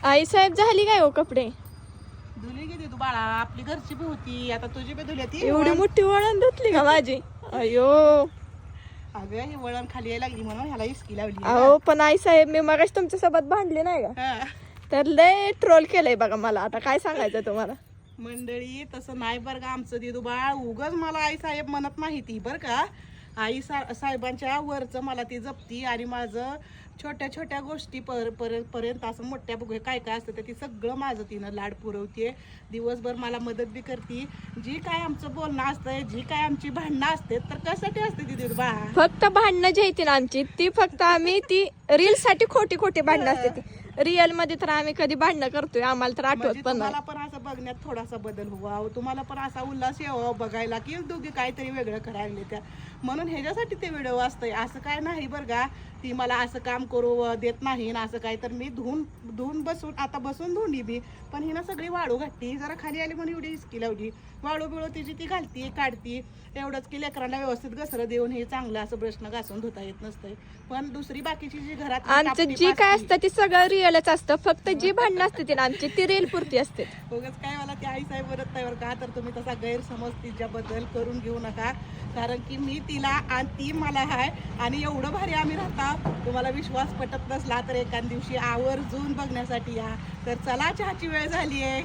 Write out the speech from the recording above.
आई साहेब झाली काय हो कपडे? धुली गेली तू बाळा, आपली घरची बी होती, आता तुझी बी धुली ती. एवढी मोठी वळण धुतली का माझी? अयो अगं ही वळण खाली यायला लागली म्हणून ह्याला इसकी लावली. अहो पण आई साहेब मी मगाशी तुमच्या सोबत भांडले नाही का? हा. तर लय ट्रोल केलंय बघा मला. आता काय सांगायचं तुम्हाला? मंडळी तसं नाही बरं का आमचं दिदू बाळ, उगच मला आई साहेब म्हणत नाही ती बरं का. आई साहेबांच्या वरचं मला ती जपती आणि माझं छोट्या छोट्या गोष्टी पर्यंत असं मोठ्या बघू काय काय असतं ते सगळं माझं तिनं लाड पुरवते. दिवसभर मला मदत बी करते. जी काय आमचं बोलणं असतंय, जी काय आमची भांडणं असते तर कशासाठी असते ती दिदू बाळ? फक्त भांडणं जी येते ना आमची ती फक्त आम्ही ती रील साठी खोटी खोटी भांडणं असते ती. रिअल मध्ये तर आम्ही कधी भांडणं करतोय आम्हाला तर आठवत म्हणजे पण नाही. तुम्हाला पण असं बघण्यात थोडासा बदल व्हावा, तुम्हाला पण असा उल्हास यावा बघायला की दोघी काहीतरी वेगळं करायला त्या, म्हणून ह्याच्यासाठी ते व्हिडिओ असतंय. असं काय नाही बरं का, ती मला असं काम करू देत नाही ना असं काय. तर मी धुवून बसून धुंडी बी, पण हिनं सगळी वाळू घातली. जरा खाली आली म्हणून एवढी हिसकी लावली. वाळू बिळू तिची ती घालती काढती, एवढंच की लेकरांना व्यवस्थित घसरं देऊन हे चांगलं असं ब्रशनं घासून धुता येत नसतंय. पण दुसरी बाकीची जी घरात आमचं जी काय असतं ती सगळं रिअलच असतं. फक्त जी भांडणं असते ती ना आमची ती रील पुरती असते. उगाच काय मला ती आई साहेब बरत नाही बरं का. तर तुम्ही तसा गैरसमज तिच्याबद्दल करून घेऊ नका, कारण की मी तिला आणि ती मला आहे आणि एवढं भारी आम्ही राहता. तुम्हाला विश्वास पटत नसला तर एखाद दिवशी आवर्जून बघण्यासाठी या. तर चला, चहाची वेळ झाली आहे.